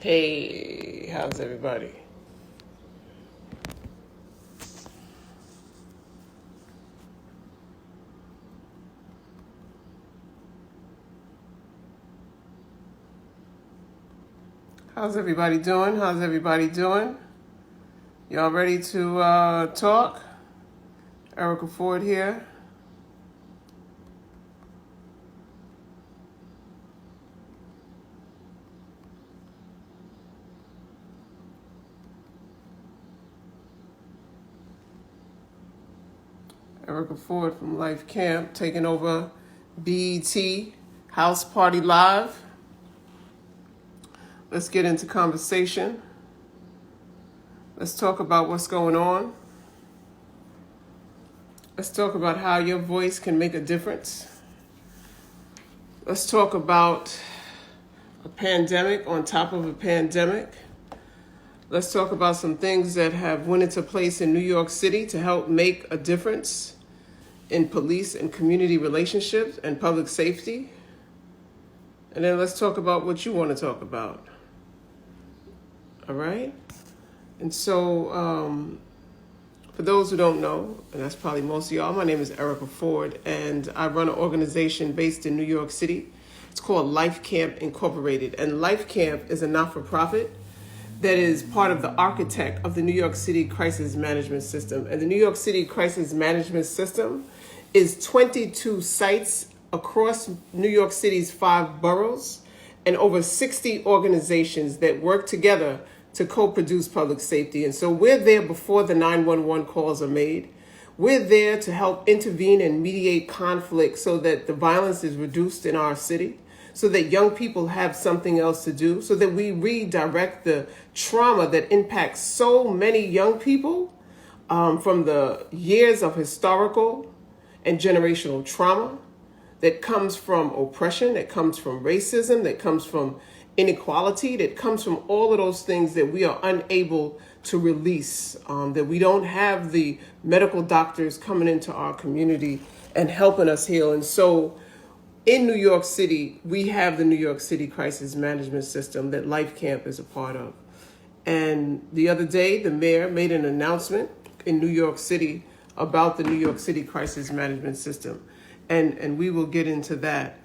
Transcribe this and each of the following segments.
Hey, how's everybody? How's everybody doing? How's everybody doing? Y'all ready to talk? Erica Ford here. Erica Ford from Life Camp taking over BET House Party Live. Let's get into conversation. Let's talk about what's going on. Let's talk about how your voice can make a difference. Let's talk about a pandemic on top of a pandemic. Let's talk about some things that have went into place in New York City to help make a difference in police and community relationships and public safety. And then let's talk about what you want to talk about. All right? And so, for those who don't know, and that's probably most of y'all, my name is Erica Ford, and I run an organization based in New York City. It's called Life Camp Incorporated. And Life Camp is a not-for-profit that is part of the architect of the New York City Crisis Management System. And the New York City Crisis Management System is 22 sites across New York City's 5 boroughs and over 60 organizations that work together to co-produce public safety. And so we're there before the 911 calls are made. We're there to help intervene and mediate conflict so that the violence is reduced in our city, so that young people have something else to do, so that we redirect the trauma that impacts so many young people from the years of historical and generational trauma that comes from oppression, that comes from racism, that comes from inequality, that comes from all of those things that we are unable to release, that we don't have the medical doctors coming into our community and helping us heal. And so in New York City, we have the New York City Crisis Management System that Life Camp is a part of. And the other day, the mayor made an announcement in New York City about the New York City Crisis Management System. And we will get into that.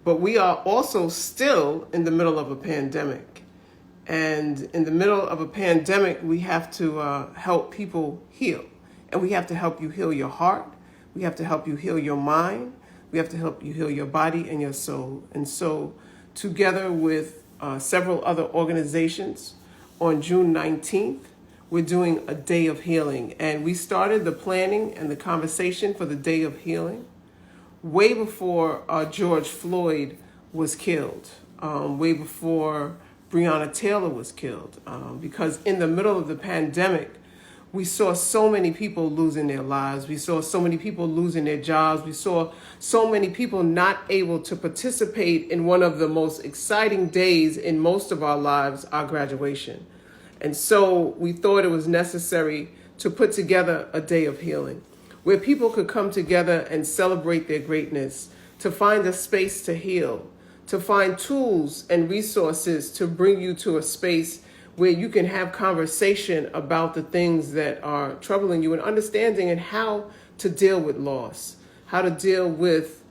But we are also still in the middle of a pandemic. And in the middle of a pandemic, we have to help people heal. And we have to help you heal your heart. We have to help you heal your mind. We have to help you heal your body and your soul. And so together with several other organizations, on June 19th, we're doing a Day of Healing. And we started the planning and the conversation for the Day of Healing way before George Floyd was killed, way before Breonna Taylor was killed. Because in the middle of the pandemic, we saw so many people losing their lives. We saw so many people losing their jobs. We saw so many people not able to participate in one of the most exciting days in most of our lives, our graduation. And so we thought it was necessary to put together a Day of Healing where people could come together and celebrate their greatness, to find a space to heal, to find tools and resources to bring you to a space where you can have conversation about the things that are troubling you and understanding and how to deal with loss, how to deal with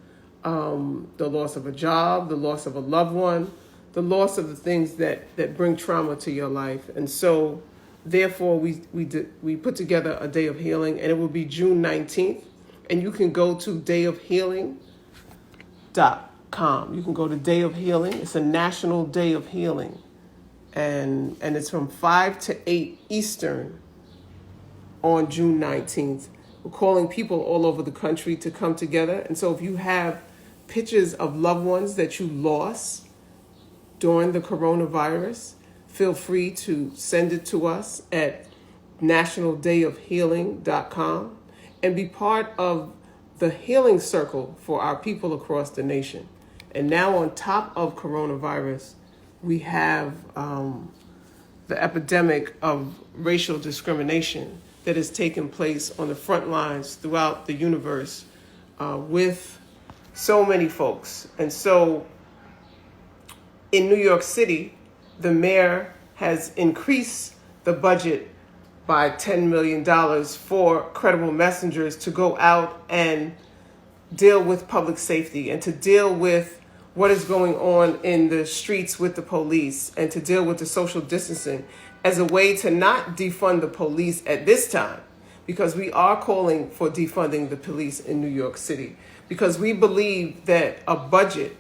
the loss of a job, the loss of a loved one, the loss of the things that bring trauma to your life. And so therefore we put together a Day of Healing, and it will be June 19th. And you can go to dayofhealing.com. You can go to Day of Healing. It's a national Day of Healing. And it's from 5 to 8 Eastern on June 19th. We're calling people all over the country to come together. And so if you have pictures of loved ones that you lost during the coronavirus, feel free to send it to us at nationaldayofhealing.com and be part of the healing circle for our people across the nation. And now on top of coronavirus, we have the epidemic of racial discrimination that has taken place on the front lines throughout the universe with so many folks. And so in New York City, the mayor has increased the budget by $10 million for credible messengers to go out and deal with public safety and to deal with what is going on in the streets with the police and to deal with the social distancing as a way to not defund the police at this time, because we are calling for defunding the police in New York City, because we believe that a budget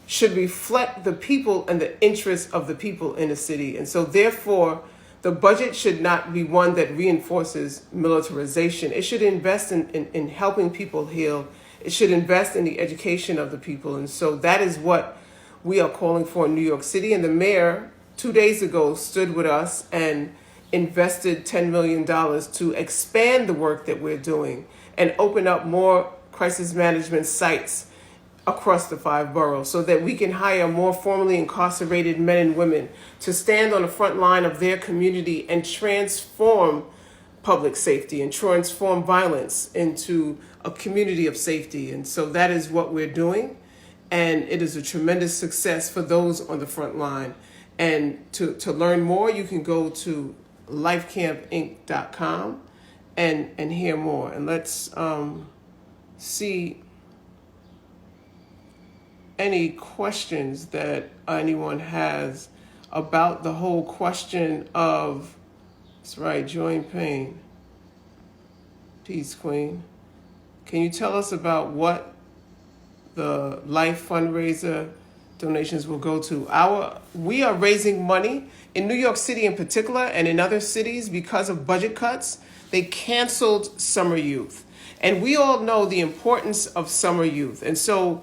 should reflect the people and the interests of the people in the city. And so therefore, the budget should not be one that reinforces militarization. It should invest in helping people heal. It should invest in the education of the people. And so that is what we are calling for in New York City. And the mayor, 2 days ago, stood with us and invested $10 million to expand the work that we're doing and open up more crisis management sites across the 5 boroughs so that we can hire more formerly incarcerated men and women to stand on the front line of their community and transform public safety and transform violence into a community of safety. And so that is what we're doing. And it is a tremendous success for those on the front line. And to learn more, you can go to lifecampinc.com and hear more. And let's see any questions that anyone has about the whole question of, that's right, Join Pain. Peace, Queen. Can you tell us about what the Life fundraiser donations will go to? We are raising money in New York City in particular and in other cities because of budget cuts. They canceled summer youth. And we all know the importance of summer youth. And so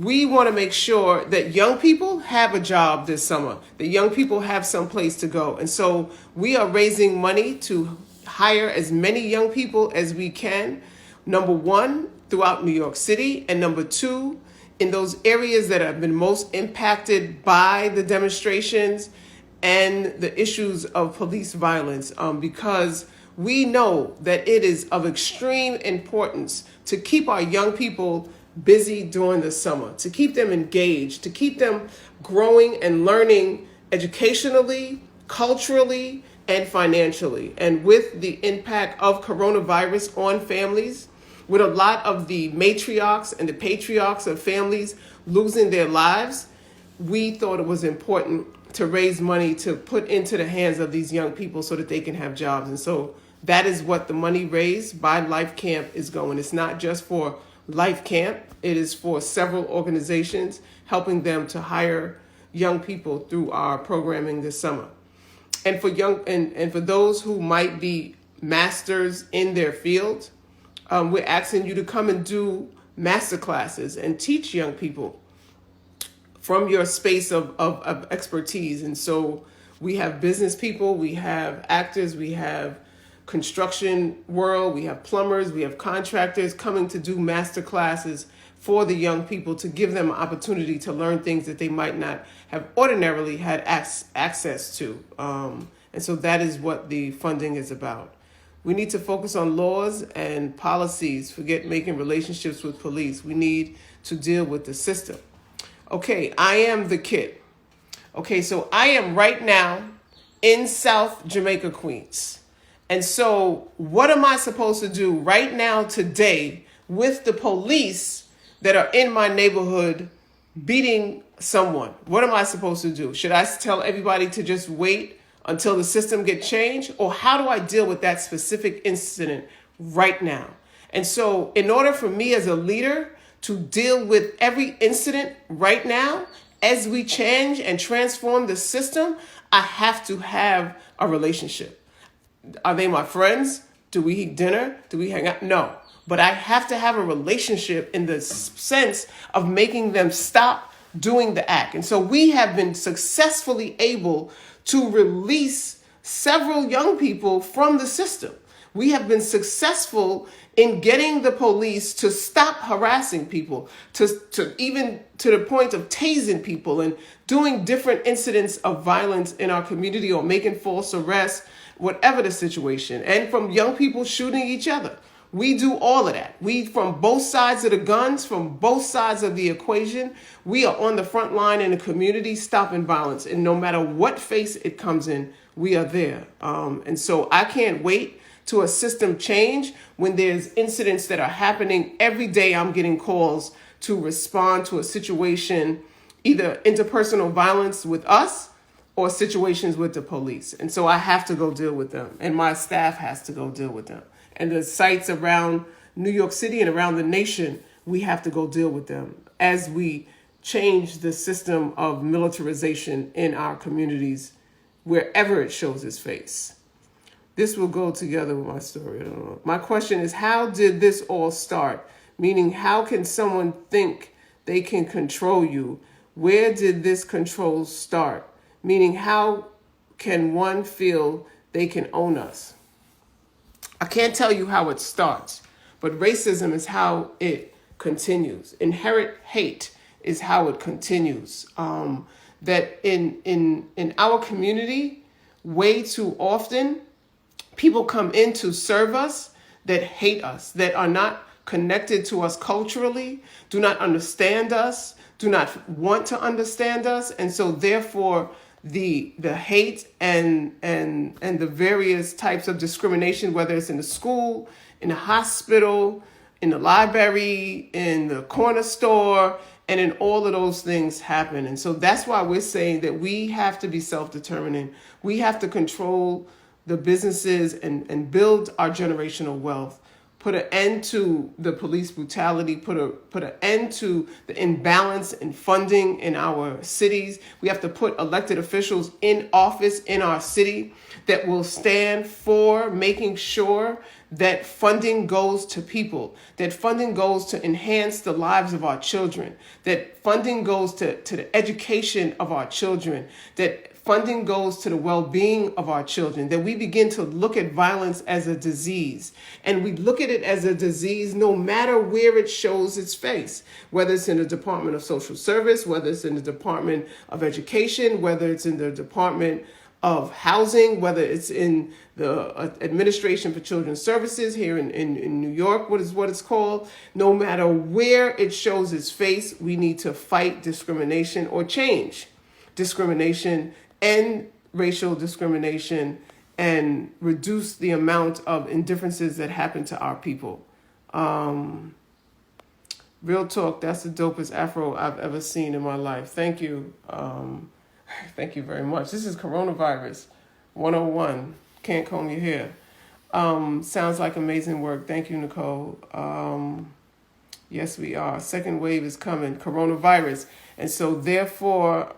we want to make sure that young people have a job this summer, that young people have some place to go. And so we are raising money to hire as many young people as we can, number one, throughout New York City, and number two, in those areas that have been most impacted by the demonstrations and the issues of police violence, because we know that it is of extreme importance to keep our young people busy during the summer, to keep them engaged, to keep them growing and learning educationally, culturally, and financially. And with the impact of coronavirus on families, with a lot of the matriarchs and the patriarchs of families losing their lives, we thought it was important to raise money to put into the hands of these young people so that they can have jobs. And so that is what the money raised by Life Camp is going. It's not just for Life Camp. It is for several organizations helping them to hire young people through our programming this summer. And for and for those who might be masters in their field, we're asking you to come and do master classes and teach young people from your space of expertise. And so we have business people, we have actors, we have construction world, we have plumbers, we have contractors coming to do master classes for the young people to give them an opportunity to learn things that they might not have ordinarily had access to. And so that is what the funding is about. We need to focus on laws and policies. Forget making relationships with police. We need to deal with the system. Okay, I am the kid. Okay, so I am right now in South Jamaica, Queens. And so what am I supposed to do right now today with the police that are in my neighborhood beating someone? What am I supposed to do? Should I tell everybody to just wait until the system gets changed? Or how do I deal with that specific incident right now? And so in order for me as a leader to deal with every incident right now, as we change and transform the system, I have to have a relationship. Are they my friends? Do we eat dinner? Do we hang out? No. But I have to have a relationship in the sense of making them stop doing the act. And so we have been successfully able to release several young people from the system. We have been successful in getting the police to stop harassing people, to even to the point of tasing people and doing different incidents of violence in our community or making false arrests, whatever the situation, and from young people shooting each other. We do all of that. We, from both sides of the guns, from both sides of the equation, we are on the front line in the community stopping violence. And no matter what face it comes in, we are there. And so I can't wait to a system change when there's incidents that are happening every day. I'm getting calls to respond to a situation, either interpersonal violence with us or situations with the police. And so I have to go deal with them, and my staff has to go deal with them. And the sites around New York City and around the nation, we have to go deal with them as we change the system of militarization in our communities wherever it shows its face. This will go together with my story. I don't know. My question is, how did this all start? Meaning, how can someone think they can control you? Where did this control start? Meaning, how can one feel they can own us? I can't tell you how it starts, but racism is how it continues. Inherent hate is how it continues. That in our community, way too often, people come in to serve us that hate us, that are not connected to us culturally, do not understand us, do not want to understand us, and so therefore the hate and the various types of discrimination, whether it's in the school, in the hospital, in the library, in the corner store, and in all of those things happen. And so that's why we're saying that we have to be self-determining. We have to control the businesses and build our generational wealth. Put an end to the police brutality, put an end to the imbalance in funding in our cities. We have to put elected officials in office in our city that will stand for making sure that funding goes to people, that funding goes to enhance the lives of our children, that funding goes to the education of our children, that funding goes to the well-being of our children, that we begin to look at violence as a disease. And we look at it as a disease no matter where it shows its face, whether it's in the Department of Social Service, whether it's in the Department of Education, whether it's in the Department of Housing, whether it's in the Administration for Children's Services here in New York, what it's called. No matter where it shows its face, we need to fight discrimination or change discrimination and racial discrimination and reduce the amount of indifferences that happen to our people. Real talk, that's the dopest afro I've ever seen in my life. Thank you. Thank you very much. This is Coronavirus 101. Can't comb your hair. Sounds like amazing work. Thank you, Nicole. Yes, we are. Second wave is coming. Coronavirus. And so therefore,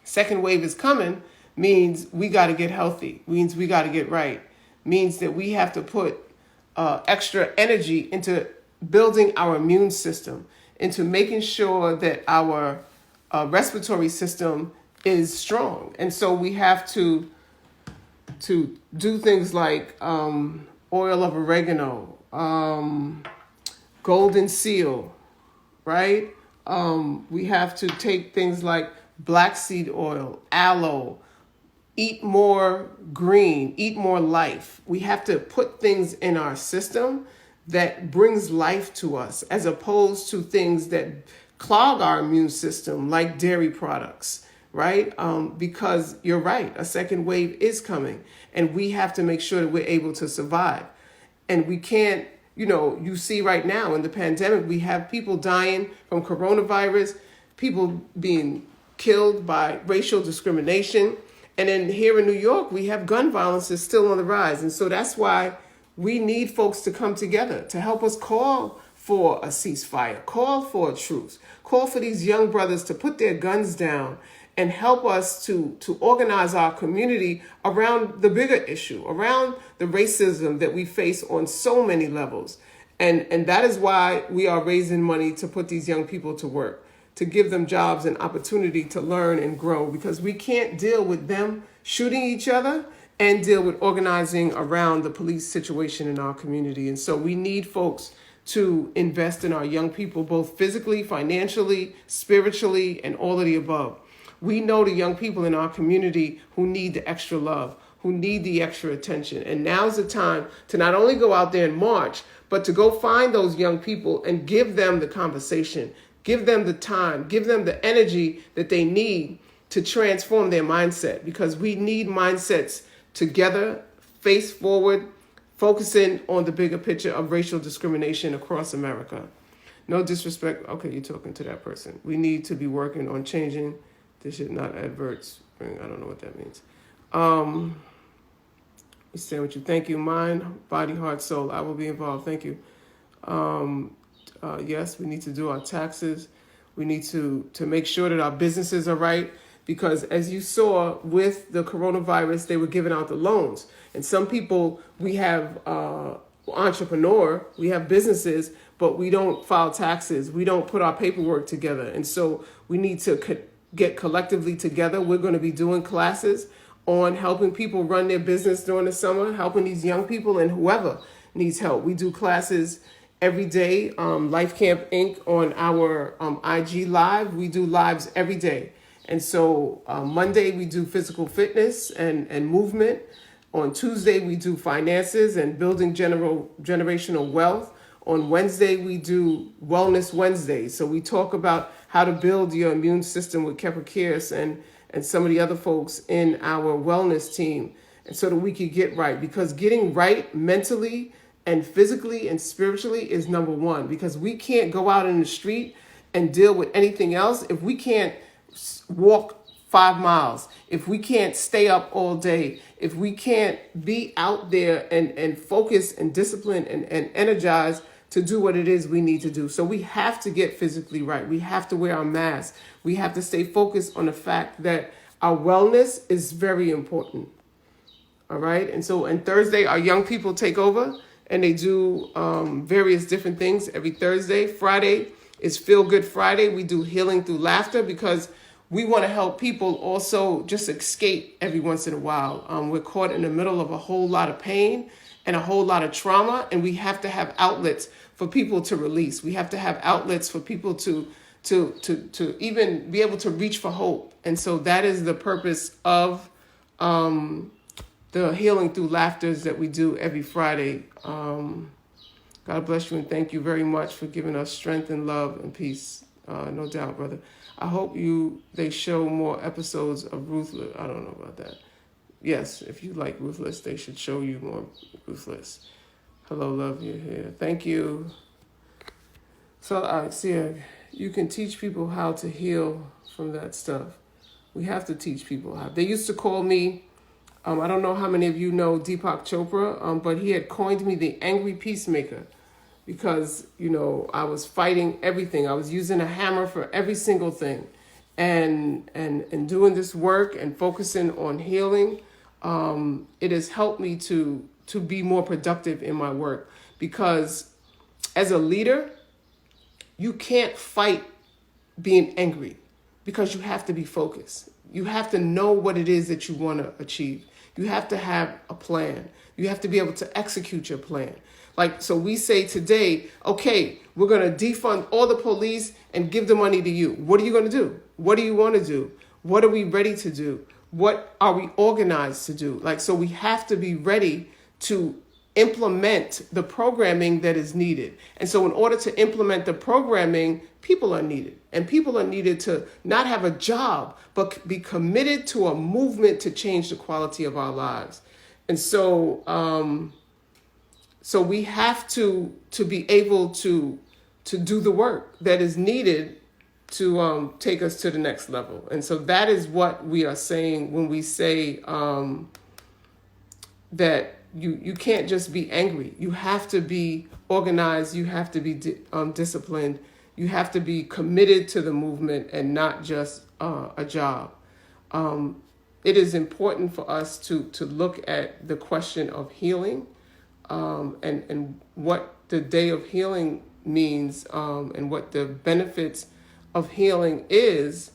second wave is coming means we got to get healthy, means we got to get right, means that we have to put extra energy into building our immune system, into making sure that our respiratory system is strong. And so we have to do things like oil of oregano, golden seal, right? We have to take things like black seed oil, aloe, eat more green, eat more life. We have to put things in our system that brings life to us, as opposed to things that clog our immune system, like dairy products, right? Because you're right, a second wave is coming, and we have to make sure that we're able to survive. And we can't, you see right now in the pandemic, we have people dying from coronavirus, people being killed by racial discrimination. And then here in New York, we have gun violence is still on the rise. And so that's why we need folks to come together to help us call for a ceasefire, call for a truce, call for these young brothers to put their guns down and help us to organize our community around the bigger issue, around the racism that we face on so many levels. And that is why we are raising money to put these young people to work, to give them jobs and opportunity to learn and grow, because we can't deal with them shooting each other and deal with organizing around the police situation in our community. And so we need folks to invest in our young people, both physically, financially, spiritually, and all of the above. We know the young people in our community who need the extra love, who need the extra attention. And now's the time to not only go out there and march, but to go find those young people and give them the conversation, give them the time, give them the energy that they need to transform their mindset, because we need mindsets together, face forward, focusing on the bigger picture of racial discrimination across America. No disrespect. Okay, you're talking to that person. We need to be working on changing this shit, not adverts. I don't know what that means. We stand with you. Thank you. Mind, body, heart, soul. I will be involved. Thank you. Yes, we need to do our taxes. We need to make sure that our businesses are right, because as you saw with the coronavirus, they were giving out the loans. And some people, we have entrepreneur, we have businesses, but we don't file taxes. We don't put our paperwork together. And so we need to get collectively together. We're going to be doing classes on helping people run their business during the summer, helping these young people and whoever needs help. We do classes every day. Life Camp Inc. on our IG Live. We do lives every day. And so Monday we do physical fitness and movement. On Tuesday we do finances and building generational wealth. On Wednesday we do Wellness Wednesday. So we talk about how to build your immune system with Kepper Kears and some of the other folks in our wellness team, and so that we could get right. Because getting right mentally and physically and spiritually is number one, because we can't go out in the street and deal with anything else if we can't walk 5 miles, if we can't stay up all day, if we can't be out there and focus and discipline and energize to do what it is we need to do. So we have to get physically right. We have to wear our masks. We have to stay focused on the fact that our wellness is very important. All right. And so on Thursday, our young people take over and they do various different things every Thursday. Friday is Feel Good Friday. We do healing through laughter, because we want to help people also just escape every once in a while. We're caught in the middle of a whole lot of pain and a whole lot of trauma, and we have to have outlets for people to release. We have to have outlets for people to even be able to reach for hope. And so that is the purpose of the healing through laughters that we do every Friday. God bless you and thank you very much for giving us strength and love and peace. No doubt, brother. I hope they show more episodes of Ruthless. I don't know about that. Yes, if you like Ruthless, they should show you more Ruthless. Hello, love, you're here. Thank you. So, Alexia, you can teach people how to heal from that stuff. We have to teach people how. They used to call me, I don't know how many of you know Deepak Chopra, but he had coined me the angry peacemaker, because, I was fighting everything. I was using a hammer for every single thing. And doing this work and focusing on healing, it has helped me to be more productive in my work. Because as a leader, you can't fight being angry, because you have to be focused. You have to know what it is that you want to achieve. You have to have a plan. You have to be able to execute your plan. So we say today, okay, we're going to defund all the police and give the money to you. What are you going to do? What do you want to do? What are we ready to do? What are we organized to do? So we have to be ready to implement the programming that is needed. And so in order to implement the programming, people are needed. And people are needed to not have a job, but be committed to a movement to change the quality of our lives. And so we have to be able to do the work that is needed to take us to the next level. And so that is what we are saying when we say that you can't just be angry. You have to be organized. You have to be disciplined. You have to be committed to the movement and not just a job. It is important for us to look at the question of healing and what the day of healing means and what the benefits of healing is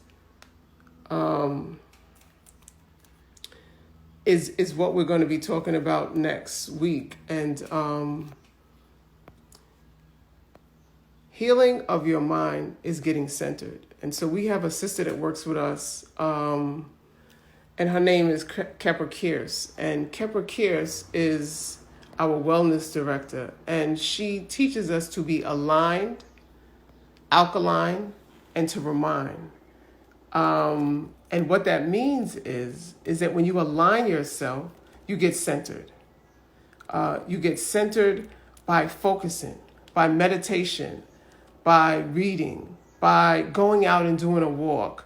what we're going to be talking about next week. And healing of your mind is getting centered. And so we have a sister that works with us, and her name is Kepra Kears. And Kepra Kears is our wellness director, and she teaches us to be aligned, alkaline, and to remind. And what that means is that when you align yourself, you get centered. You get centered by focusing, by meditation, by reading, by going out and doing a walk,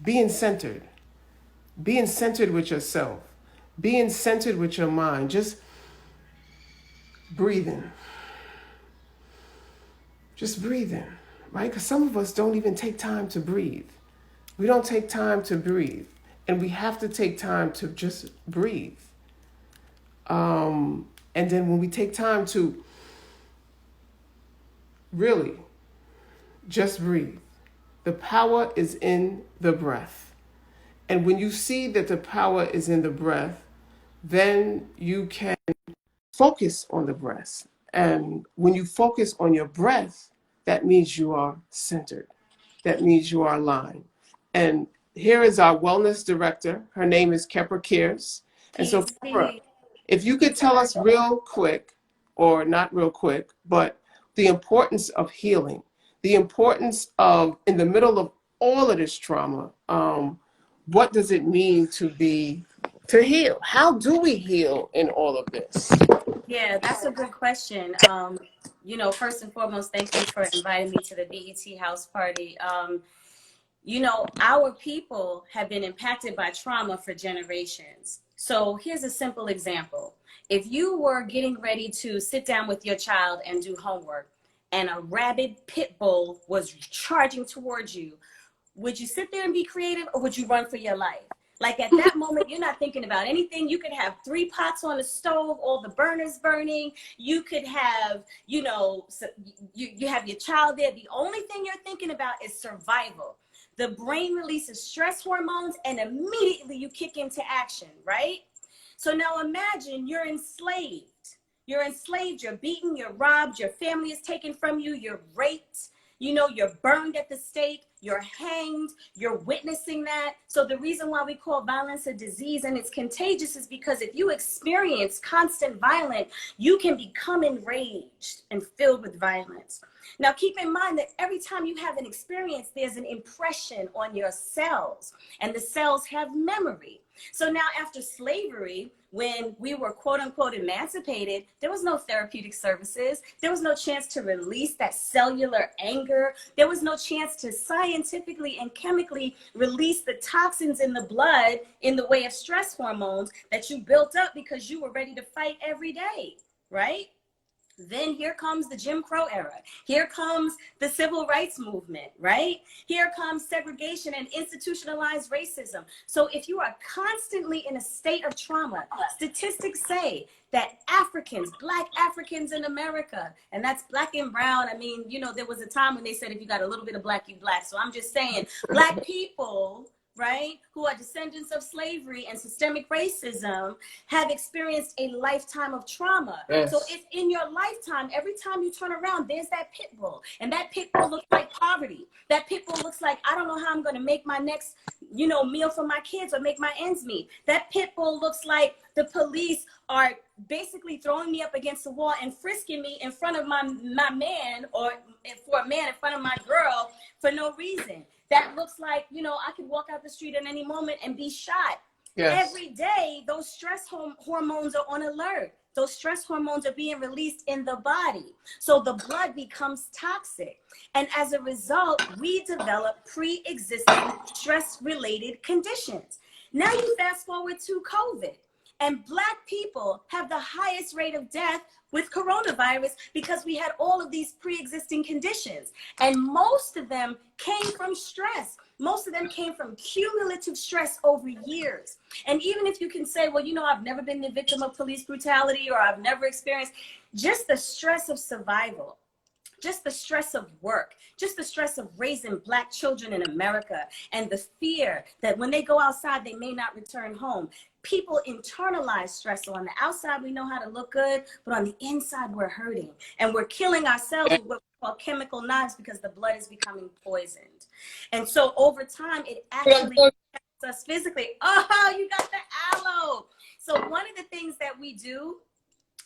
being centered with yourself, being centered with your mind, just breathing, right? Because some of us don't even take time to breathe. We don't take time to breathe, and we have to take time to just breathe. And then when we take time to really just breathe, the power is in the breath. And when you see that the power is in the breath, then you can focus on the breath. And when you focus on your breath, that means you are centered. That means you are aligned. And here is our wellness director. Her name is Kepra Kears. And so, Kepra, if you could tell us real quick, or not real quick, but the importance of healing, the importance of, in the middle of all of this trauma, what does it mean to heal? How do we heal in all of this? Yeah, that's a good question. You know, first and foremost, thank you for inviting me to the BET house party. You know, our people have been impacted by trauma for generations. So here's a simple example. If you were getting ready to sit down with your child and do homework, and a rabid pit bull was charging towards you, would you sit there and be creative, or would you run for your life? Like at that moment, you're not thinking about anything. You could have 3 pots on the stove, all the burners burning. You could have, you know, you have your child there. The only thing you're thinking about is survival. The brain releases stress hormones and immediately you kick into action, right? So now imagine you're enslaved. You're enslaved, you're beaten, you're robbed, your family is taken from you, you're raped, you know, you're burned at the stake, you're hanged, you're witnessing that. So the reason why we call violence a disease and it's contagious is because if you experience constant violence, you can become enraged and filled with violence. Now, keep in mind that every time you have an experience, there's an impression on your cells, and the cells have memory. So now after slavery, when we were quote unquote emancipated, there was no therapeutic services. There was no chance to release that cellular anger. There was no chance to scientifically and chemically release the toxins in the blood in the way of stress hormones that you built up because you were ready to fight every day, right? Then here comes the Jim Crow era. Here comes the civil rights movement, right? Here comes segregation and institutionalized racism. So if you are constantly in a state of trauma, statistics say that Africans, Black Africans in America, and that's Black and brown. I mean, you know, there was a time when they said if you got a little bit of Black, you Black. So I'm just saying, Black people, right, who are descendants of slavery and systemic racism have experienced a lifetime of trauma. Yes. So if in your lifetime, every time you turn around, there's that pit bull, and that pit bull looks like poverty. That pit bull looks like, I don't know how I'm going to make my next, you know, meal for my kids or make my ends meet. That pit bull looks like the police are basically throwing me up against the wall and frisking me in front of my man, or for a man in front of my girl for no reason. That looks like, you know, I could walk out the street at any moment and be shot. Yes. Every day, those stress hormones are on alert. Those stress hormones are being released in the body. So the blood becomes toxic. And as a result, we develop pre-existing stress-related conditions. Now you fast forward to COVID. And Black people have the highest rate of death with coronavirus because we had all of these pre-existing conditions. And most of them came from stress. Most of them came from cumulative stress over years. And even if you can say, well, you know, I've never been the victim of police brutality, or I've never experienced, just the stress of survival, just the stress of work, just the stress of raising Black children in America, and the fear that when they go outside, they may not return home. People internalize stress. So on the outside, we know how to look good, but on the inside, we're hurting. And we're killing ourselves with what we call chemical knives because the blood is becoming poisoned. And so over time, it actually us physically. Oh, you got the aloe. So one of the things that we do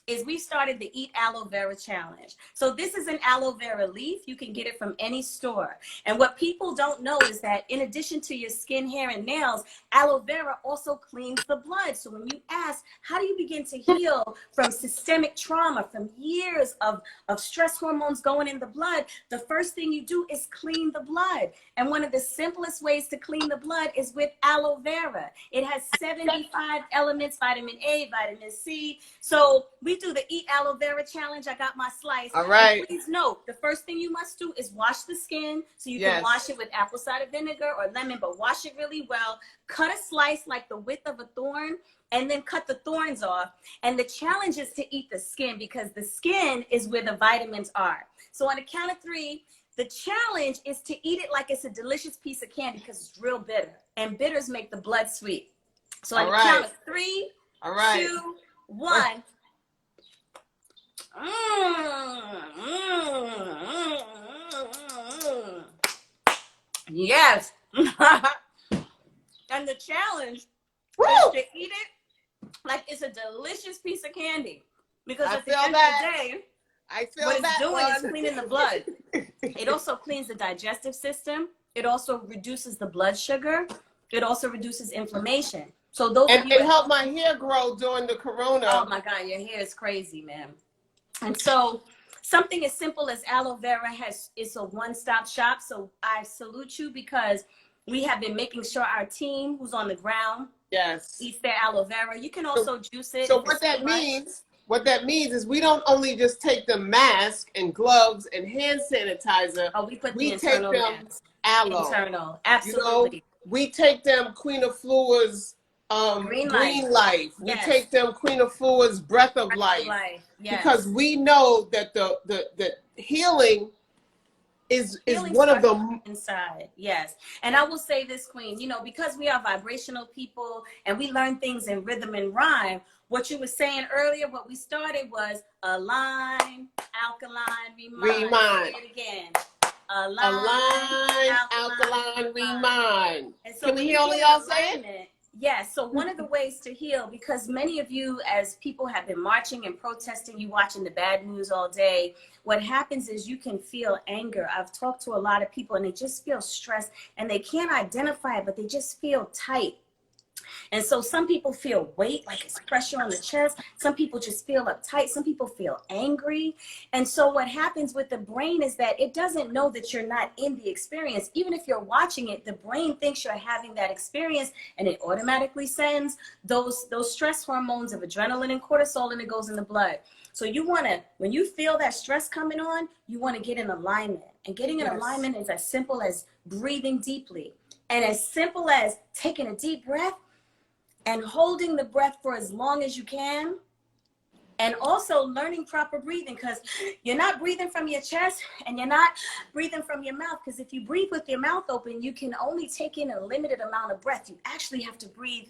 is we started the Eat Aloe Vera Challenge. So this is an aloe vera leaf. You can get it from any store. And what people don't know is that in addition to your skin, hair, and nails, aloe vera also cleans the blood. So when you ask, how do you begin to heal from systemic trauma, from years of stress hormones going in the blood, the first thing you do is clean the blood. And one of the simplest ways to clean the blood is with aloe vera. It has 75 elements, vitamin A, vitamin C. So we do the Eat Aloe Vera Challenge. I got my slice. All right. And please note, the first thing you must do is wash the skin. So you can wash it with apple cider vinegar or lemon, but wash it really well. Cut a slice like the width of a thorn, and then cut the thorns off. And the challenge is to eat the skin, because the skin is where the vitamins are. So on the count of 3, the challenge is to eat it like it's a delicious piece of candy, because it's real bitter. And bitters make the blood sweet. So on the count of 3, 2, 1. Yes. And the challenge is to eat it like it's a delicious piece of candy. Because at the end of the day, what it's doing is cleaning the blood. It also cleans the digestive system. It also reduces the blood sugar. It also reduces inflammation. So those and it helped my hair grow during the corona. Oh my God, your hair is crazy, man. And so something as simple as aloe vera is a one-stop shop. So I salute you, because we have been making sure our team who's on the ground eats their aloe vera. You can also juice it. So what that means is we don't only just take the mask and gloves and hand sanitizer. Oh, we take them aloe. Internal, absolutely. You know, we take them Queen Aflua's Green Life. We take them Queen Aflua's Breath of Life. Yes. Because we know that the healing is one of the inside. Yes. And I will say this, Queen, you know, because we are vibrational people and we learn things in rhythm and rhyme, what you were saying earlier, what we started was align, alkaline, remind. Say it again. Align, alkaline, remind. And so can we hear all y'all say it? Yes. So one of the ways to heal, because many of you as people have been marching and protesting, you watching the bad news all day, what happens is you can feel anger. I've talked to a lot of people and they just feel stressed and they can't identify it, but they just feel tight. And so some people feel weight, like it's pressure on the chest. Some people just feel uptight. Some people feel angry. And so what happens with the brain is that it doesn't know that you're not in the experience. Even if you're watching it, the brain thinks you're having that experience, and it automatically sends those stress hormones of adrenaline and cortisol, and it goes in the blood. So you want to, when you feel that stress coming on, you want to get in alignment. And getting in alignment is as simple as breathing deeply, and as simple as taking a deep breath and holding the breath for as long as you can, and also learning proper breathing, because you're not breathing from your chest and you're not breathing from your mouth, because if you breathe with your mouth open, you can only take in a limited amount of breath. You actually have to breathe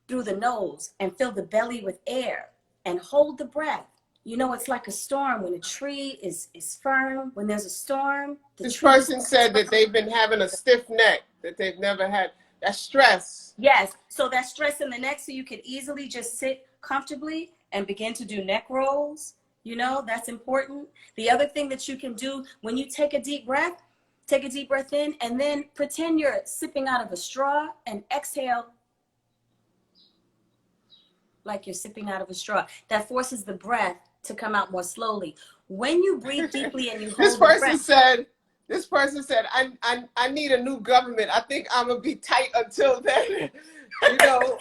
through the nose and fill the belly with air and hold the breath. You know, it's like a storm. When a tree is firm, when there's a storm. This person said that they've been having a stiff neck, that they've never had. That's stress. Yes. So that's stress in the neck. So you could easily just sit comfortably and begin to do neck rolls. You know, that's important. The other thing that you can do when you take a deep breath in, and then pretend you're sipping out of a straw and exhale like you're sipping out of a straw. That forces the breath to come out more slowly. When you breathe deeply and you hold the breath. This person said, I need a new government. I think I'm going to be tight until then. You know.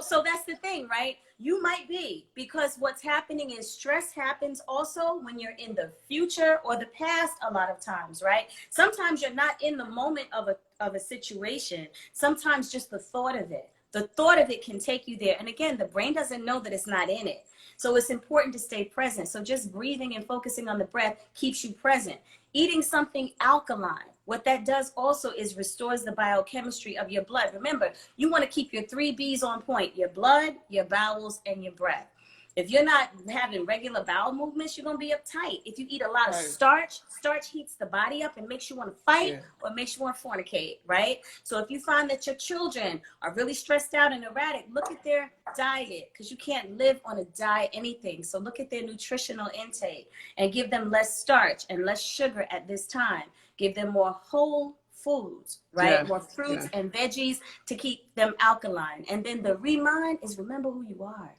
So that's the thing, right? You might be, because what's happening is stress happens also when you're in the future or the past a lot of times, right? Sometimes you're not in the moment of a situation. Sometimes just the thought of it. The thought of it can take you there. And again, the brain doesn't know that it's not in it. So it's important to stay present. So just breathing and focusing on the breath keeps you present. Eating something alkaline, what that does also is restores the biochemistry of your blood. Remember, you want to keep your 3 B's on point: your blood, your bowels, and your breath. If you're not having regular bowel movements, you're going to be uptight. If you eat a lot of Right. starch heats the body up and makes you want to fight Yeah. or makes you want to fornicate, right? So if you find that your children are really stressed out and erratic, look at their diet, because you can't live on a diet anything. So look at their nutritional intake and give them less starch and less sugar at this time. Give them more whole foods, right? Yeah. More fruits Yeah. and veggies to keep them alkaline. And then the remind is remember who you are.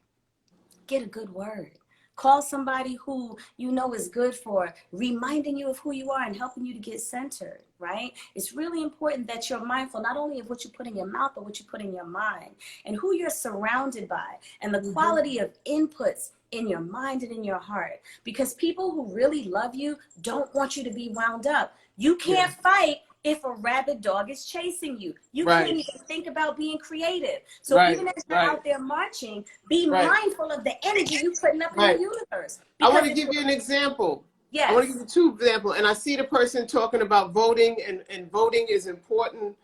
Get a good word. Call somebody who you know is good for reminding you of who you are and helping you to get centered, right? It's really important that you're mindful not only of what you put in your mouth, but what you put in your mind and who you're surrounded by and the quality of inputs in your mind and in your heart. Because people who really love you don't want you to be wound up. You can't fight if a rabid dog is chasing you. You Right. can't even think about being creative. So Right. even as you're Right. out there marching, be Right. mindful of the energy you're putting up Right. in the universe. I want to Because give you an example. yes. I want to give you two examples. And I see the person talking about voting, and voting is important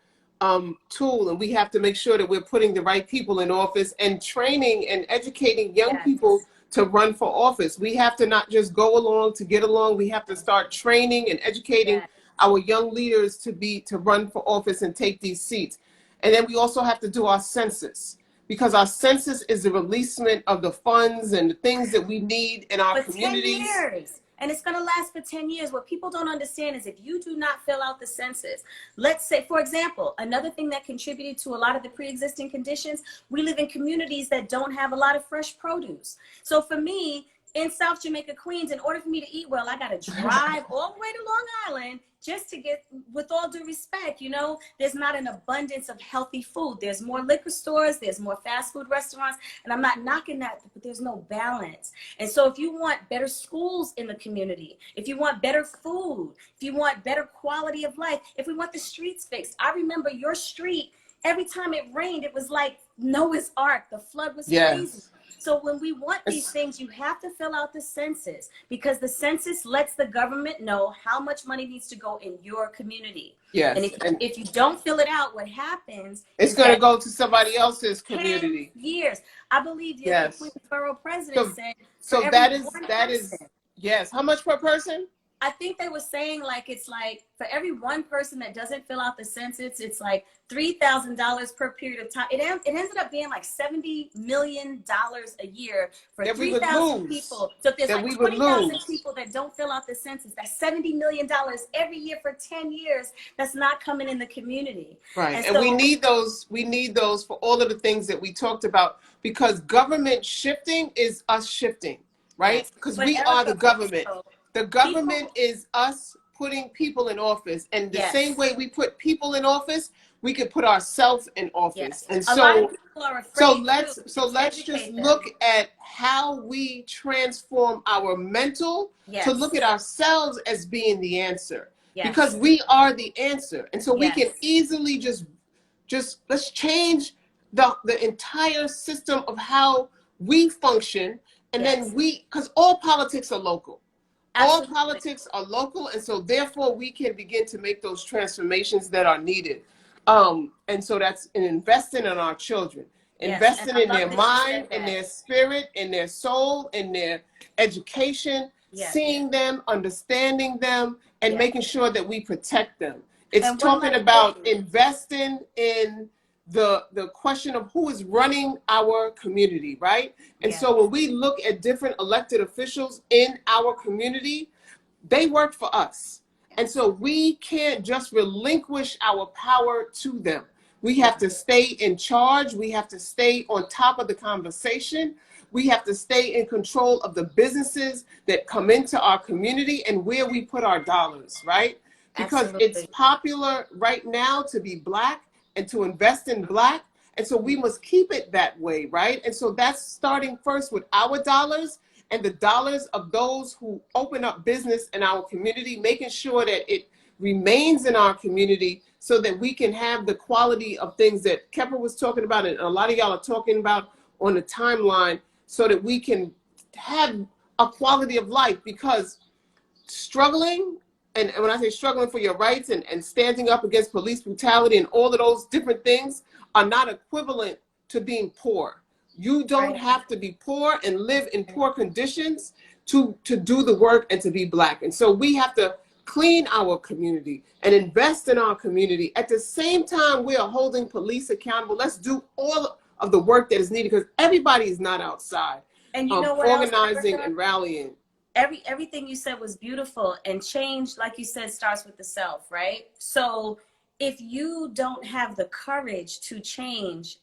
tool, and we have to make sure that we're putting the right people in office and training and educating young Yes. people to run for office. We have to not just go along to get along. We have to start training and educating Yes. our young leaders to run for office and take these seats. And then we also have to do our census, because our census is the releasement of the funds and the things that we need in our For communities. 10 years. And it's going to last for 10 years. What people don't understand is if you do not fill out the census, let's say, for example, another thing that contributed to a lot of the pre-existing conditions, we live in communities that don't have a lot of fresh produce. So for me, in South Jamaica, Queens, in order for me to eat well, I got to drive all the way to Long Island just to get, with all due respect, you know, there's not an abundance of healthy food. There's more liquor stores, there's more fast food restaurants, and I'm not knocking that, but there's no balance. And so if you want better schools in the community, if you want better food, if you want better quality of life, if we want the streets fixed, I remember your street, every time it rained, it was like Noah's Ark. The flood was crazy. So when we want these things, you have to fill out the census, because the census lets the government know how much money needs to go in your community. Yes. And if you don't fill it out, what happens? It's going to go to somebody else's community. 10 years. I believe the Queensboro president said. So that is, yes. How much per person? I think they were saying like it's like for every one person that doesn't fill out the census, it's like $3,000 per period of time. It ended up being like $70 million a year for 3,000 people. So if there's like 20,000 people that don't fill out the census, that's $70 million every year for 10 years. That's not coming in the community. Right, and we need those. We need those for all of the things that we talked about, because government shifting is us shifting, right? Because we are the government. The government is us putting people in office, and the same way we put people in office, we could put ourselves in office. And so let's just look at how we transform our mental to look at ourselves as being the answer, because we are the answer. And so we can easily just let's change the entire system of how we function, and then because all politics are local. All politics are local, and so therefore we can begin to make those transformations that are needed. And so that's in investing in our children, investing in their mind, in their spirit, in their soul, in their education, seeing them, understanding them, and making sure that we protect them. It's talking about investing in the question of who is running our community, right? And so when we look at different elected officials in our community, they work for us. And so we can't just relinquish our power to them. We have to stay in charge. We have to stay on top of the conversation. We have to stay in control of the businesses that come into our community and where we put our dollars, right? Because it's popular right now to be Black and to invest in Black. And so we must keep it that way, right? And so that's starting first with our dollars and the dollars of those who open up business in our community, making sure that it remains in our community so that we can have the quality of things that Kepper was talking about and a lot of y'all are talking about on the timeline, so that we can have a quality of life. Because struggling, and when I say struggling for your rights and standing up against police brutality and all of those different things are not equivalent to being poor. You don't Right. have to be poor and live in poor conditions to do the work and to be Black. And so we have to clean our community and invest in our community. At the same time, we are holding police accountable. Let's do all of the work that is needed, because everybody is not outside And you know what else, organizing Erica? and rallying. Everything you said was beautiful, and change, like you said, starts with the self, right? So if you don't have the courage to change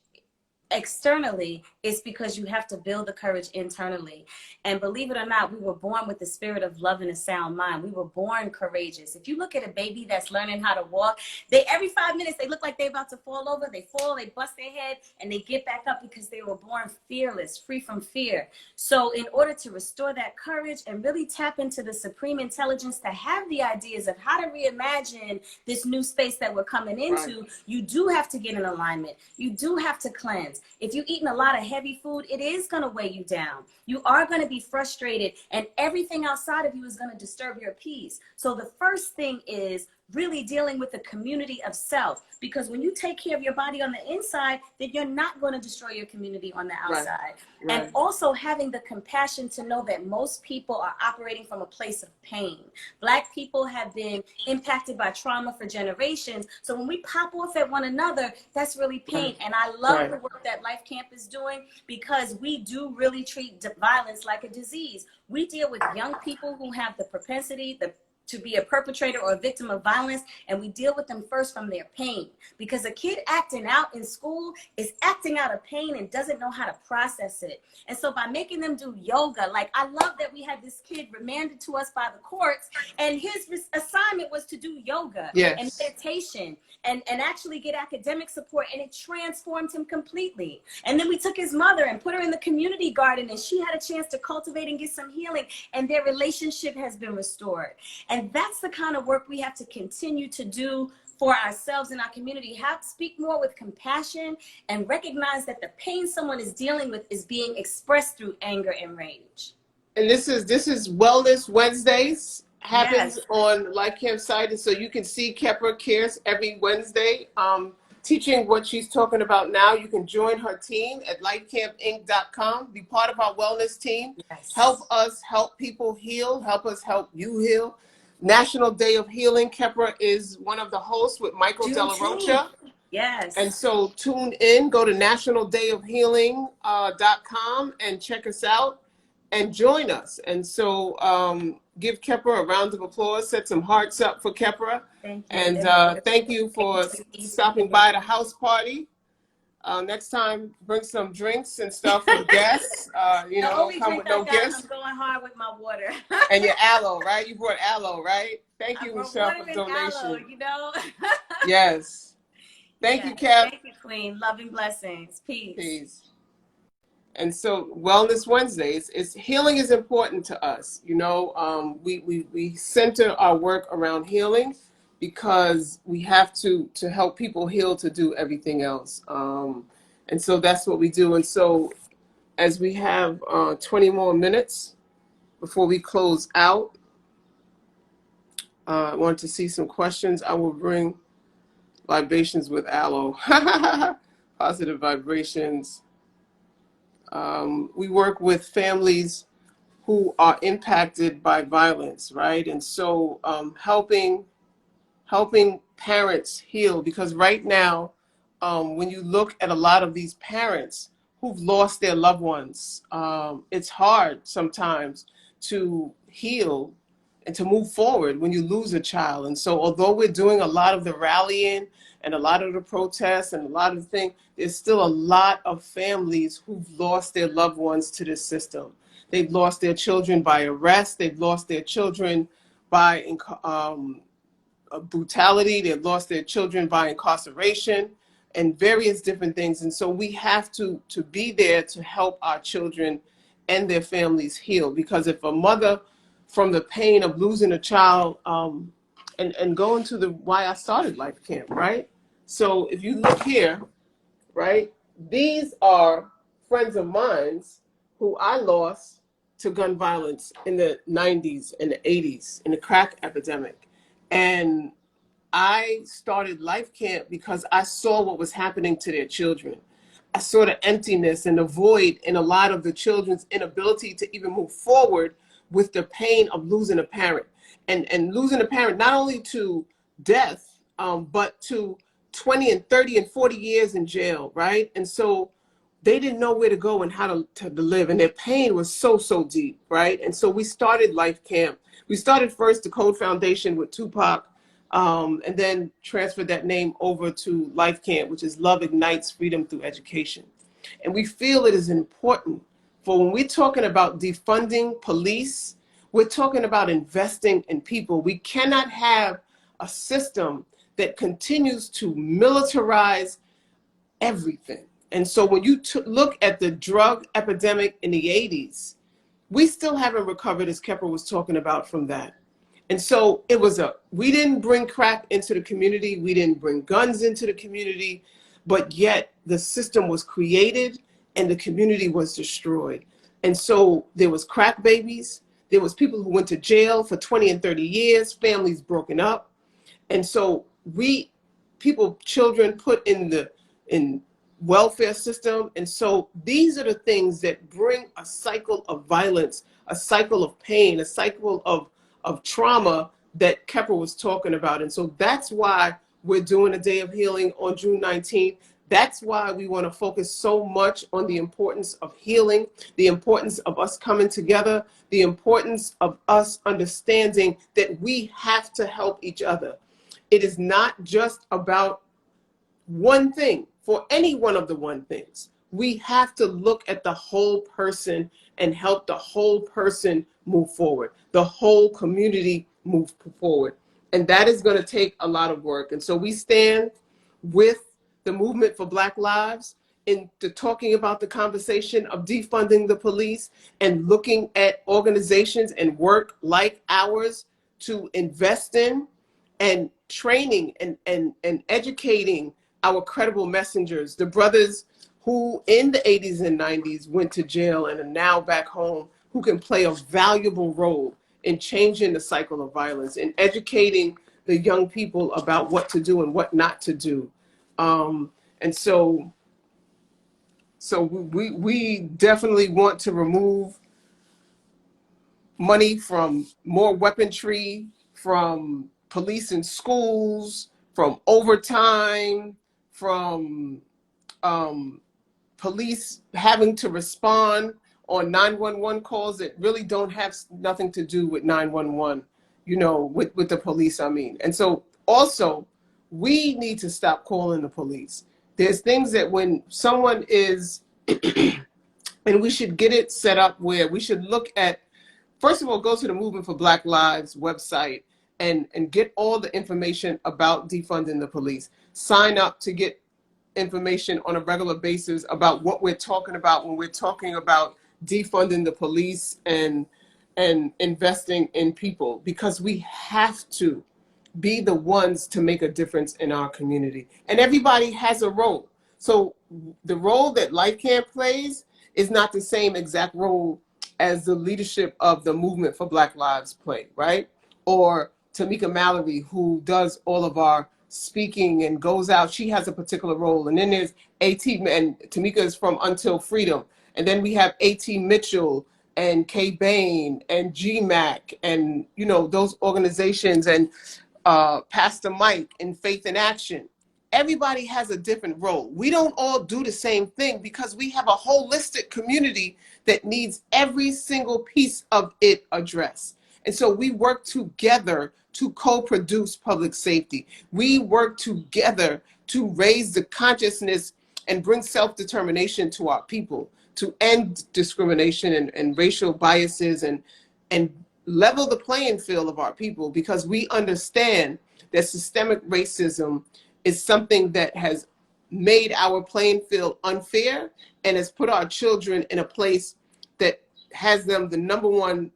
externally, it's because you have to build the courage internally. And believe it or not, we were born with the spirit of love and a sound mind. We were born courageous. If you look at a baby that's learning how to walk, they every 5 minutes they look like they're about to fall over. They fall, they bust their head, and they get back up because they were born fearless, free from fear. So in order to restore that courage and really tap into the supreme intelligence to have the ideas of how to reimagine this new space that we're coming into, right, you do have to get in alignment. You do have to cleanse. If you're eating a lot of heavy food, it is going to weigh you down. You are going to be frustrated, and everything outside of you is going to disturb your peace. So the first thing is really dealing with the community of self, because when you take care of your body on the inside, then you're not going to destroy your community on the outside. Right. And also having the compassion to know that most people are operating from a place of pain. Black people have been impacted by trauma for generations. So when we pop off at one another, that's really pain. And I love the work that Life Camp is doing, because we do really treat violence like a disease. We deal with young people who have the propensity, to be a perpetrator or a victim of violence, and we deal with them first from their pain, because a kid acting out in school is acting out of pain and doesn't know how to process it. And so by making them do yoga, like I love that we had this kid remanded to us by the courts, and his assignment was to do yoga and meditation and actually get academic support, and it transformed him completely. And then we took his mother and put her in the community garden, and she had a chance to cultivate and get some healing, and their relationship has been restored. And that's the kind of work we have to continue to do for ourselves and our community. Have to speak more with compassion and recognize that the pain someone is dealing with is being expressed through anger and rage. And this is Wellness Wednesdays, happens on Life Camp site. And so you can see Kepra Cares every Wednesday, teaching what she's talking about now. You can join her team at lifecampinc.com, be part of our wellness team. Help us help people heal, help us help you heal. National Day of Healing. Kepra is one of the hosts with Michael Della Rocha. Yes. And so tune in, go to nationaldayofhealing.com and check us out and join us. And so give Kepra a round of applause, set some hearts up for Kepra. Thank you. And thank you for stopping by the house party. Next time, bring some drinks and stuff for guests. You know, come with no gifts. I'm going hard with my water. And your aloe, right? You brought aloe, right? Thank you, Michelle, for the donation. Aloe, you know? Yes. Thank you, Cap. Thank you, Queen. Loving blessings. Peace. Peace. And so, Wellness Wednesdays, healing is important to us. You know, we center our work around healing, because we have to help people heal to do everything else. And so that's what we do. And so as we have 20 more minutes before we close out, I want to see some questions. I will bring libations with aloe. Positive vibrations. We work with families who are impacted by violence, right? And so helping parents heal, because right now, when you look at a lot of these parents who've lost their loved ones, it's hard sometimes to heal and to move forward when you lose a child. And so although we're doing a lot of the rallying and a lot of the protests and a lot of the things, there's still a lot of families who've lost their loved ones to this system. They've lost their children by arrest. They've lost their children by brutality. They've lost their children by incarceration and various different things. And so we have to be there to help our children and their families heal. Because if a mother, from the pain of losing a child, and going to why I started Life Camp, right? So if you look here, right, these are friends of mine who I lost to gun violence in the 90s and the 80s in the crack epidemic. And I started Life Camp because I saw what was happening to their children. a sort of emptiness and a void in a lot of the children's inability to even move forward with the pain of losing a parent, and losing a parent not only to death, but to 20 and 30 and 40 years in jail, right? And so they didn't know where to go and how to live, and their pain was so, so deep, right? And so we started Life Camp. We started first the Code Foundation with Tupac, and then transferred that name over to Life Camp, which is Love Ignites Freedom Through Education. And we feel it is important for when we're talking about defunding police, we're talking about investing in people. We cannot have a system that continues to militarize everything. And so when you look at the drug epidemic in the 80s, we still haven't recovered, as Kepper was talking about, from that. And so we didn't bring crack into the community, we didn't bring guns into the community, but yet the system was created and the community was destroyed. And so there was crack babies, there was people who went to jail for 20 and 30 years, families broken up. And so children put in welfare system. And so these are the things that bring a cycle of violence, a cycle of pain, a cycle of trauma that Kepper was talking about. And so that's why we're doing a Day of Healing on June 19th. That's why we want to focus so much on the importance of healing, the importance of us coming together, the importance of us understanding that we have to help each other. It is not just about one thing. For any one of the one things, we have to look at the whole person and help the whole person move forward, the whole community move forward. And that is going to take a lot of work. And so we stand with the Movement for Black Lives in talking about the conversation of defunding the police and looking at organizations and work like ours to invest in and training and educating our credible messengers, the brothers who in the 80s and 90s went to jail and are now back home, who can play a valuable role in changing the cycle of violence and educating the young people about what to do and what not to do. And so we definitely want to remove money from more weaponry, from police in schools, from overtime, from police having to respond on 911 calls that really don't have nothing to do with 911, with the police, I mean. And so also, we need to stop calling the police. There's things that when someone is, and we should get it set up where we should look at, first of all, go to the Movement for Black Lives website and get all the information about defunding the police. Sign up to get information on a regular basis about what we're talking about when we're talking about defunding the police and investing in people, because we have to be the ones to make a difference in our community. And everybody has a role. So the role that Life Camp plays is not the same exact role as the leadership of the Movement for Black Lives play, right? Or Tamika Mallory, who does all of our speaking and goes out, she has a particular role. And then there's A.T. and Tamika is from Until Freedom. And then we have A.T. Mitchell and Kay Bain and GMAC and, those organizations, and Pastor Mike and Faith in Action. Everybody has a different role. We don't all do the same thing because we have a holistic community that needs every single piece of it addressed. And so we work together to co-produce public safety. We work together to raise the consciousness and bring self-determination to our people, to end discrimination and racial biases and level the playing field of our people, because we understand that systemic racism is something that has made our playing field unfair and has put our children in a place that has them the number one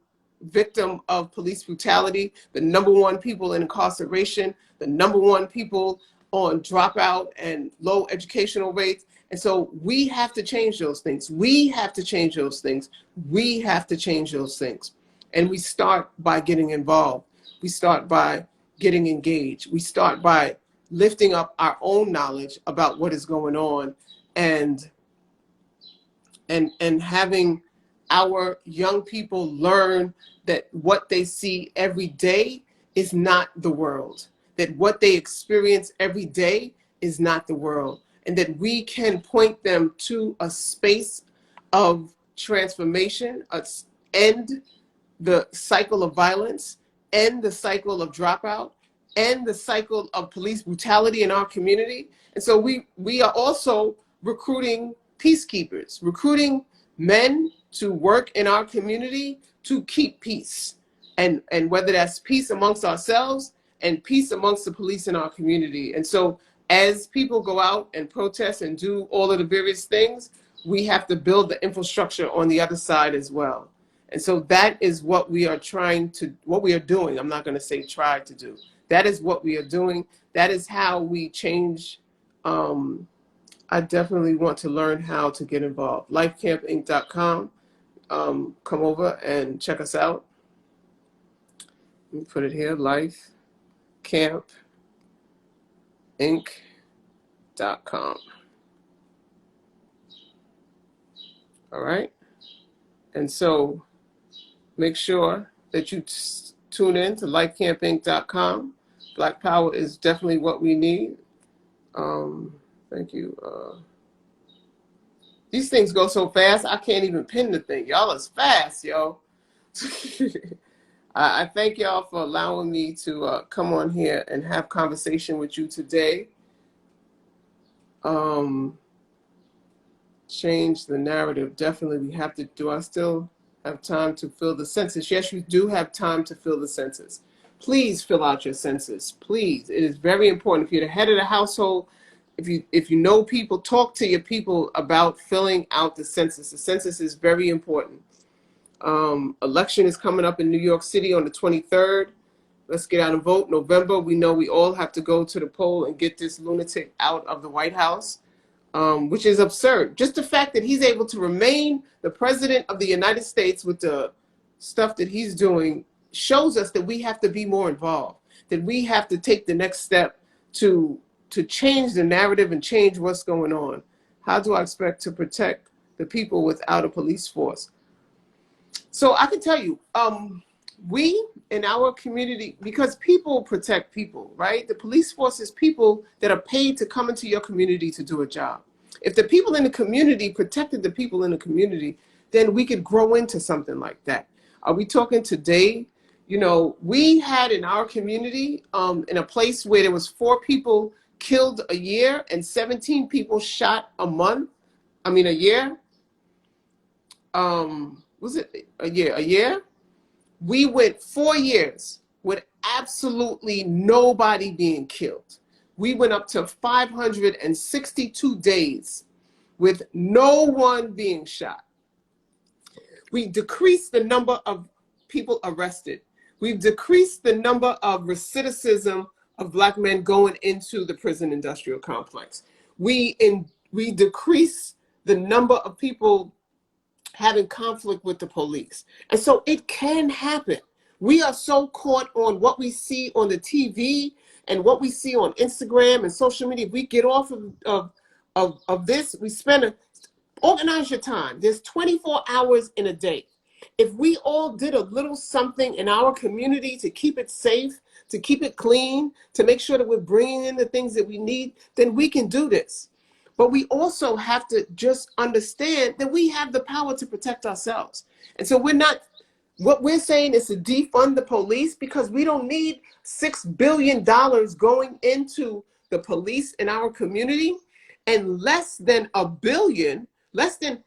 victim of police brutality, the number one people in incarceration, the number one people on dropout and low educational rates. And so we have to change those things. We have to change those things. We have to change those things. And we start by getting involved. We start by getting engaged. We start by lifting up our own knowledge about what is going on and and having our young people learn that what they see every day is not the world, that what they experience every day is not the world, and that we can point them to a space of transformation, end the cycle of violence, end the cycle of dropout, end the cycle of police brutality in our community. And so we are also recruiting peacekeepers, recruiting men to work in our community to keep peace. And whether that's peace amongst ourselves and peace amongst the police in our community. And so as people go out and protest and do all of the various things, we have to build the infrastructure on the other side as well. And so that is what we are what we are doing. I'm not going to say try to do. That is what we are doing. That is how we change. I definitely want to learn how to get involved. LifeCampInc.com. Come over and check us out. Let me put it here, LifeCampInc.com. All right. And so make sure that you tune in to LifeCampInc.com. Black Power is definitely what we need. Thank you. These things go so fast, I can't even pin the thing. Y'all is fast, yo. I thank y'all for allowing me to come on here and have conversation with you today. Change the narrative. Definitely we have to do. I still have time to fill the census. Yes, you do have time to fill the census. Please fill out your census. Please. It is very important. If you're the head of the household, if you know people, talk to your people about filling out the census. The census is very important. Election is coming up in New York City on the 23rd. Let's get out and vote. November, we know we all have to go to the poll and get this lunatic out of the White House, which is absurd. Just the fact that he's able to remain the president of the United States with the stuff that he's doing shows us that we have to be more involved, that we have to take the next step to change the narrative and change what's going on. How do I expect to protect the people without a police force? So I can tell you, we in our community, because people protect people, right? The police force is people that are paid to come into your community to do a job. If the people in the community protected the people in the community, then we could grow into something like that. Are we talking today? You know, we had in our community, in a place where there was 4 people killed a year and 17 people shot a year. Was it a year? A year? We went 4 years with absolutely nobody being killed. We went up to 562 days with no one being shot. We decreased the number of people arrested. We've decreased the number of recidivism of Black men going into the prison industrial complex. We decrease the number of people having conflict with the police. And so it can happen. We are so caught on what we see on the TV and what we see on Instagram and social media. If we get off of this, organize your time. There's 24 hours in a day. If we all did a little something in our community to keep it safe, to keep it clean, to make sure that we're bringing in the things that we need, then we can do this. But we also have to just understand that we have the power to protect ourselves. And so what we're saying is to defund the police, because we don't need $6 billion going into the police in our community, and less than $1 billion, less than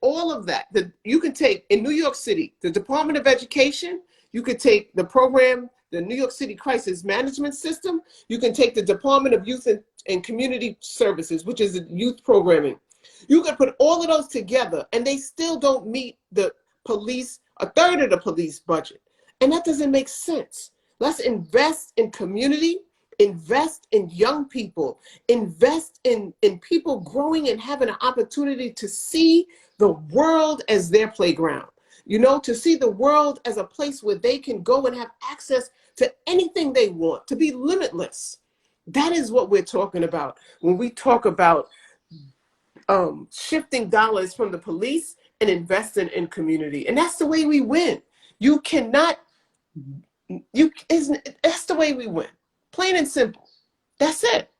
all of that you can take in New York City, the Department of Education. You could take the program, the New York City Crisis Management System. You can take the Department of Youth and Community Services, which is the youth programming. You could put all of those together and they still don't meet the police, a third of the police budget. And that doesn't make sense. Let's invest in community, invest in young people, invest in people growing and having an opportunity to see the world as their playground. You know, to see the world as a place where they can go and have access to anything they want, to be limitless. That is what we're talking about when we talk about shifting dollars from the police and investing in community. And that's the way we win. You cannot, that's the way we win. Plain and simple. That's it.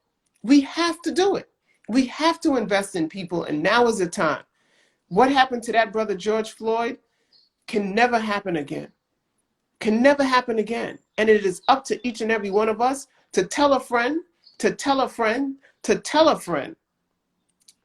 We have to do it. We have to invest in people, and now is the time. What happened to that brother George Floyd can never happen again. Can never happen again. And it is up to each and every one of us to tell a friend, to tell a friend, to tell a friend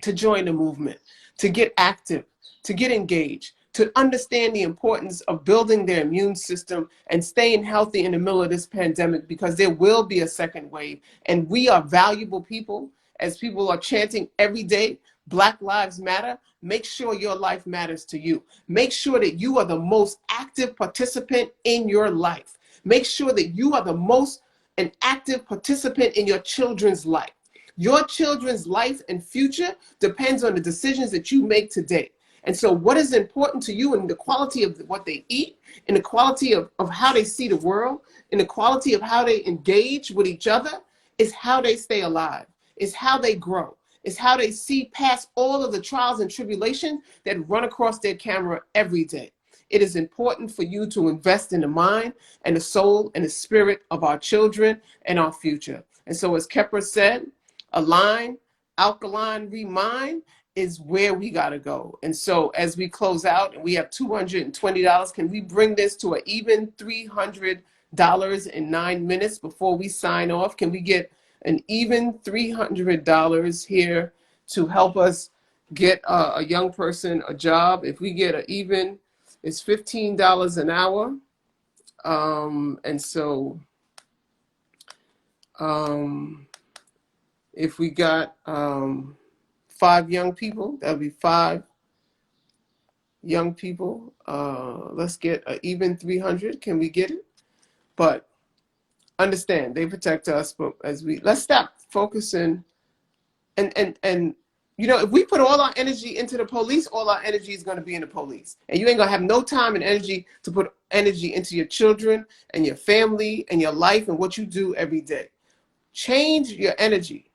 to join the movement, to get active, to get engaged, to understand the importance of building their immune system and staying healthy in the middle of this pandemic, because there will be a second wave. And we are valuable people. As people are chanting every day, Black Lives Matter, make sure your life matters to you. Make sure that you are the most active participant in your life. Make sure that you are the most an active participant in your children's life. Your children's life and future depends on the decisions that you make today. And so what is important to you in the quality of what they eat, in the quality of how they see the world, in the quality of how they engage with each other, is how they stay alive, is how they grow, is how they see past all of the trials and tribulations that run across their camera every day. It is important for you to invest in the mind and the soul and the spirit of our children and our future. And so as Kepra said, align, alkaline, remind is where we got to go. And so as we close out and we have $220, can we bring this to an even $300 in 9 minutes before we sign off? Can we get an even $300 here to help us get a young person a job? If we get an even, it's $15 an hour. And so if we got 5 young people, that'll be 5 young people. Let's get an even 300. Can we get it? But understand, they protect us. But let's stop focusing. And you know, if we put all our energy into the police, all our energy is going to be in the police. And you ain't going to have no time and energy to put energy into your children and your family and your life and what you do every day. Change your energy.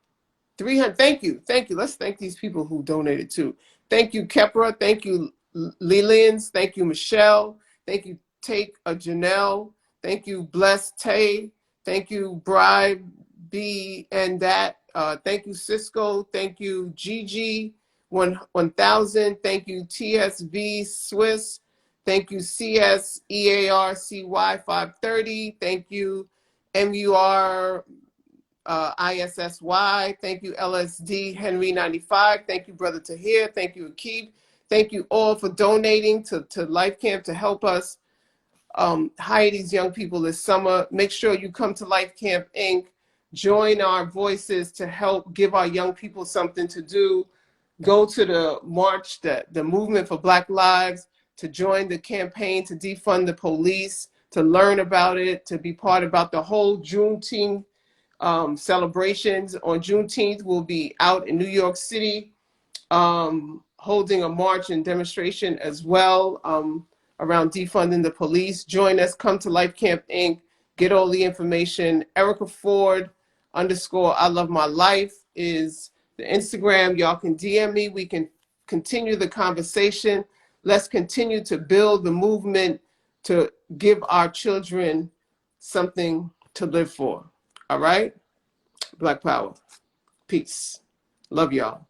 300. Thank you. Let's thank these people who donated too. Thank you, Kepra. Thank you, Lilians. Thank you, Michelle. Thank you, Take Janelle. Thank you, Bless Tay. Thank you, Bribe B and that. Thank you, Cisco. Thank you, Gigi 1000. Thank you, TSV Swiss. Thank you, CS EARCY 530. Thank you, MUR ISSY. Thank you, LSD Henry 95. Thank you, Brother Tahir. Thank you, Akib. Thank you all for donating to Life Camp to help us hire these young people this summer. Make sure you come to Life Camp Inc. Join our voices to help give our young people something to do. Go to the march, the movement for Black Lives, to join the campaign to defund the police, to learn about it, to be part about the whole Juneteenth celebrations. On Juneteenth, we'll be out in New York City holding a march and demonstration as well around defunding the police. Join us, come to Life Camp Inc., get all the information. Erica Ford _ I Love My Life is the Instagram. Y'all can DM me. We can continue the conversation. Let's continue to build the movement to give our children something to live for. All right? Black Power. Peace. Love y'all.